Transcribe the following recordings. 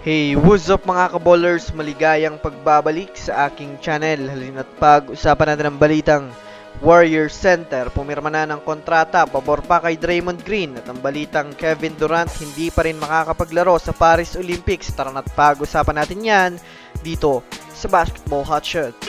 Hey, what's up mga kaballers? Maligayang pagbabalik sa aking channel. Halina't pag-usapan natin ang balitang Warriors Center. Pumirma na ng kontrata, pabor pa kay Draymond Green. At ang balitang Kevin Durant hindi pa rin makakapaglaro sa Paris Olympics. Tara na't pag-usapan natin yan dito sa Basketball Hotshots.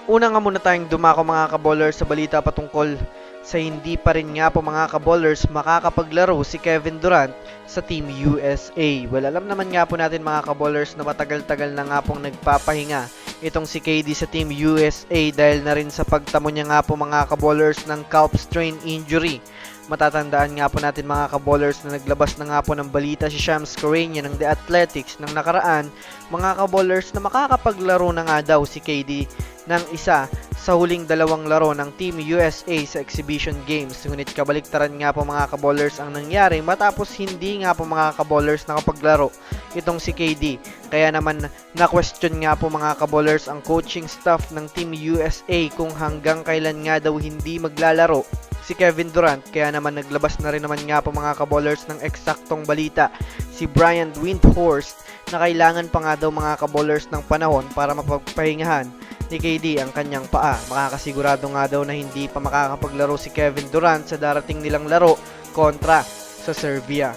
Una nga muna tayong dumako mga kaballers sa balita patungkol sa hindi pa rin nga po mga kaballers makakapaglaro si Kevin Durant sa Team USA. Well, alam naman nga po natin mga kaballers na matagal-tagal na nga pong nagpapahinga itong si KD sa Team USA dahil na rin sa pagtamo niya nga po mga kaballers ng calf strain injury. Matatandaan nga po natin mga kaballers na naglabas na nga po ng balita si Shams Charania ng The Athletics ng nakaraan mga kaballers na makakapaglaro na nga daw si KD ng isa sa huling dalawang laro ng Team USA sa exhibition games. Ngunit kabaliktaran nga po mga kaballers ang nangyari matapos hindi nga po mga kaballers nakapaglaro itong si KD. Kaya naman na-question nga po mga kaballers ang coaching staff ng Team USA kung hanggang kailan nga daw hindi maglalaro si Kevin Durant. Kaya naman naglabas na rin naman nga po mga kaballers ng eksaktong balita si Brian Windhorst na kailangan pa nga daw mga kaballers ng panahon para mapagpahingahan ni KD ang kanyang paa. Makakasigurado nga daw na hindi pa makakapaglaro si Kevin Durant sa darating nilang laro kontra sa Serbia.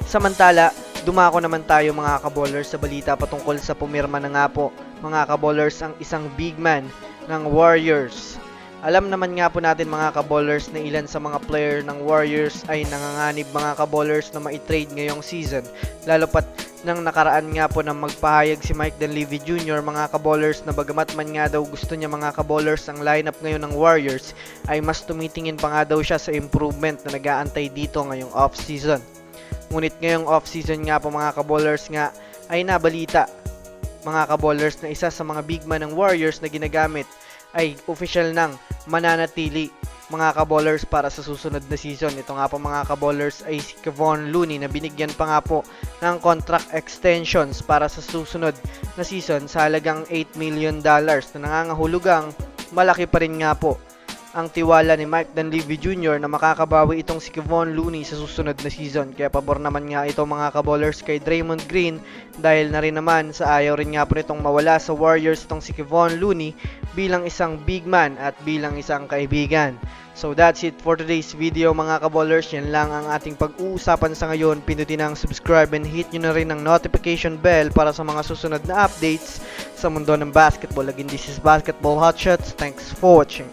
Samantala, dumako naman tayo mga kaballers sa balita patungkol sa pumirma na nga po mga kaballers ang isang big man ng Warriors. Alam naman nga po natin mga kaballers na ilan sa mga player ng Warriors ay nanganganib mga kaballers na ma-trade ngayong season. Lalo pat nang nakaraan nga po nang magpahayag si Mike Dunleavy Jr. mga kaballers na bagamat man nga daw gusto niya mga kaballers ang lineup ngayon ng Warriors ay mas tumitingin pa nga daw siya sa improvement na nag-aantay dito ngayong off-season. Ngunit ngayong off-season nga po mga kaballers nga ay nabalita mga kaballers na isa sa mga big man ng Warriors na ginagamit ay official nang mananatili mga kaballers para sa susunod na season. Ito nga po mga kaballers ay si Kevon Looney na binigyan pa nga po ng contract extensions para sa susunod na season sa halagang $8 million na nangangahulugang malaki pa rin nga po ang tiwala ni Mike Dunleavy Jr. na makakabawi itong si Kevon Looney sa susunod na season. Kaya pabor naman nga ito mga kaballers kay Draymond Green dahil na rin naman sa ayaw rin nga po nitong mawala sa Warriors itong si Kevon Looney bilang isang big man at bilang isang kaibigan. So that's it for today's video mga kaballers. Yan lang ang ating pag-uusapan sa ngayon. Pindutin ang subscribe and hit nyo na rin ang notification bell para sa mga susunod na updates sa mundo ng basketball. Again, this is Basketball Hotshots. Thanks for watching.